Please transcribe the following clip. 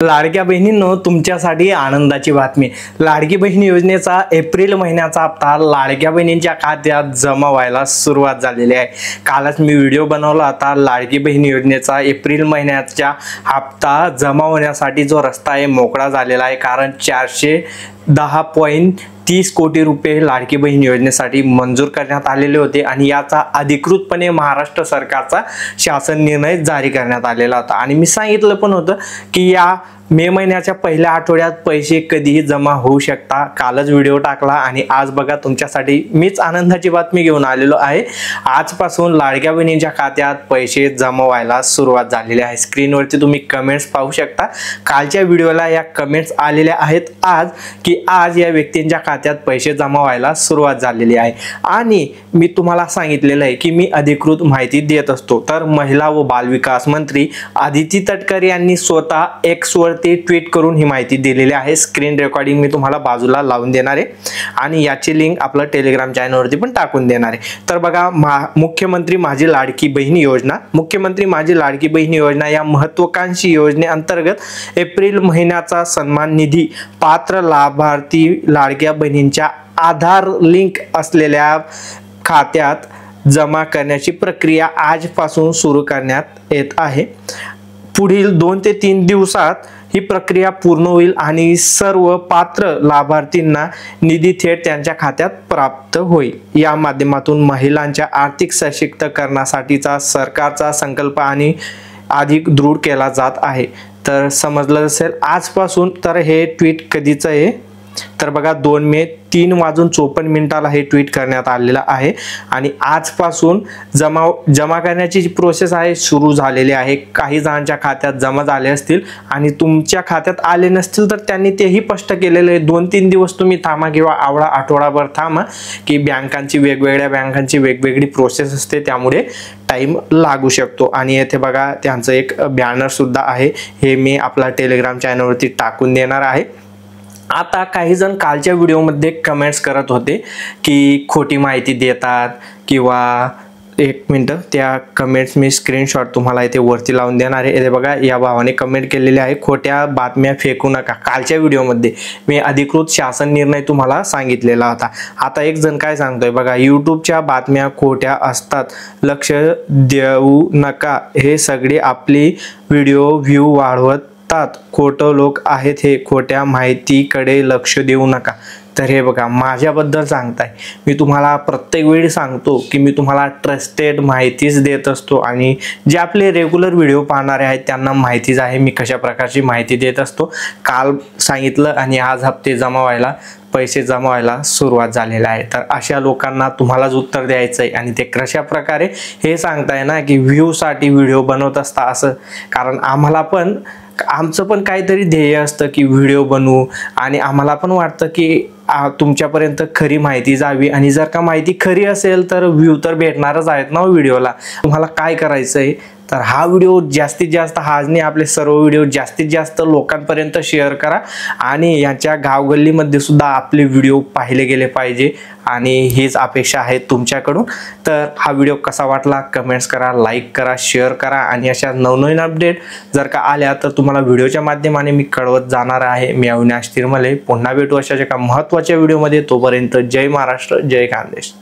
लाडक्या बहिणींनो, तुमच्यासाठी आनंदाची बातमी। लाडकी बहीण योजनेचा एप्रिल महिन्याचा हप्ता लाडक्या बहिणींच्या खात्यात जमा व्हायला सुरुवात झालेली आहे। कालच मी व्हिडिओ बनवला होता। लाडकी बहीण योजनेचा एप्रिल महिन्याचा हप्ता जमा होण्यासाठी जो रस्ता आहे मोकळा झालेला आहे, कारण 410.30 कोटी रुपये लाडकी बहीण योजनेसाठी मंजूर करण्यात आलेले होते आणि याचा अधिकृतपणे महाराष्ट्र सरकारचा शासन निर्णय जारी करण्यात आलेला होता। आणि मी सांगितलं पण होतं की या मे महिन्याच्या पहिल्या आठवड्यात पैसे कधीही जमा होऊ शकता। कालच व्हिडिओ टाकला आणि आज बघा तुमच्यासाठी मीच आनंदाची बातमी घेऊन आलेलो आहे। आजपासून लाडक्या बहिणींच्या खात्यात पैसे जमा व्हायला सुरुवात झालेली आहे। स्क्रीनवरती तुम्ही कमेंट्स पाहू शकता। कालच्या व्हिडिओला या कमेंट्स आलेल्या आहेत आज की आज या व्यक्तींच्या खात्यात पैसे जमा व्हायला सुरुवात झालेली आहे। आणि मी तुम्हाला सांगितलेलं आहे की मी अधिकृत माहिती देत असतो। तर महिला व बालविकास मंत्री आदिती तटकरे यांनी स्वतः एक्स वर ट्वीट करून ही माहिती दिलेली आहे। स्क्रीन रेकॉर्डिंग मी तुम्हाला बाजूला लावून देणार आहे आणि याची लिंक आपल्या टेलिग्राम चॅनलवरती पण टाकून देणार आहे। तर बघा, मुख्यमंत्री माझी लाडकी बहीण योजना, मुख्यमंत्री माझी लाडकी बहीण योजना या महत्त्वाकांक्षी योजनेअंतर्गत एप्रिल महिन्याचा सन्मान निधी पात्र लाभार्थी लाडक्या बहिणींच्या आधार लिंक असलेल्या खात्यात जमा करण्याची प्रक्रिया आजपासून सुरू करण्यात येत आहे। पुढील 2 ते 3 दिवसात ही प्रक्रिया पूर्ण होईल आणि सर्व पात्र लाभार्थींना निधी थेट त्यांच्या खात्यात प्राप्त होईल। या माध्यमातून महिलांच्या आर्थिक सशक्तीकरणासाठीचा सरकारचा संकल्प आणि अधिक दृढ केला जात आहे। तर समजलं असेल आजपासून। तर हे ट्वीट कधीचं आहे तर बघा 2 मे 3:54 हे ट्वीट करण्यात आलेलं आहे आणि आजपासून जमा करण्याची जी प्रोसेस आहे सुरू झालेली आहे। काही जणांच्या खात्यात जमा झाले असतील आणि तुमच्या खात्यात आले नसतील तर त्यांनी तेही स्पष्ट केलेले आहे। 2-3 दिवस तुम्ही थांबा किंवा आठवडाभर थांबा की वेगवेगळ्या बँकांची वेगवेगळी प्रोसेस असते, त्यामुळे टाइम लागू शकतो। आणि येथे बघा त्यांचं एक बॅनर सुद्धा आहे, हे मी आपला टेलिग्राम चॅनलवरती टाकून देणार आहे। आता काही जण कालच्या व्हिडिओमध्ये कमेंट्स करत होते की खोटी माहिती देतात किंवा एक मिनिट, त्या कमेंट्स मी स्क्रीनशॉट तुम्हाला इथे वरती लावून देणार आहे। इथे बघा, या भावाने कमेंट केलेली आहे, खोट्या बातम्या फेकू नका। कालच्या व्हिडिओमध्ये मी अधिकृत शासन निर्णय तुम्हाला सांगितलेला होता। आता एक जण काय सांगतोय बघा, यूट्यूबच्या बातम्या खोट्या असतात, लक्ष देऊ नका, हे सगळे आपली व्हिडिओ व्ह्यू वाढवत खोटं लोक आहेत, हे खोट्या माहितीकडे लक्ष देऊ नका। तर हे बघा, माझ्याबद्दल सांगताय, मी तुम्हाला प्रत्येक वेळी सांगतो की मी तुम्हाला ट्रस्टेड माहितीच देत असतो आणि जे आपले रेग्युलर व्हिडिओ पाहणारे आहेत त्यांना माहितीच आहे मी कशा प्रकारची माहिती देत असतो। काल सांगितलं आणि आज पैसे जमा व्हायला सुरुवात झालेला आहे। तर अशा लोकांना तुम्हालाच उत्तर द्यायचं आहे आणि ते कशा प्रकारे हे सांगताय ना की व्ह्यू साठी व्हिडिओ बनवत असता असं, कारण आमचं पण काहीतरी ध्येय असतं की व्हिडिओ बनवू आणि आम्हाला पण वाटतं की तुमच्यापर्यंत खरी माहिती जावी आणि जर का माहिती खरी असेल तर व्ह्यू तर भेटणारच आहेत ना व्हिडिओला। तुम्हाला काय करायचंय तर हा व्हिडिओ जास्तीत जास्त, हाजने आपले सर्व व्हिडिओ जास्तीत जास्त लोकांपर्यंत शेअर करा आणि यांच्या गावगल्लीमध्ये सुद्धा आपले व्हिडिओ पाहिले गेले पाहिजे आणि हीच अपेक्षा आहे तुमच्याकडून। तर हा व्हिडिओ कसा वाटला कमेंट्स करा, लाईक करा, शेअर करा आणि अशा नवनवीन अपडेट जर का आल्या तर तुम्हाला व्हिडिओच्या माध्यमाने मी कळवत जाणार आहे। मी अविनाश तिरमले, पुन्हा भेटू अशाच एका महत्त्वाच्या व्हिडिओमध्ये। तोपर्यंत जय महाराष्ट्र, जय खानदेश।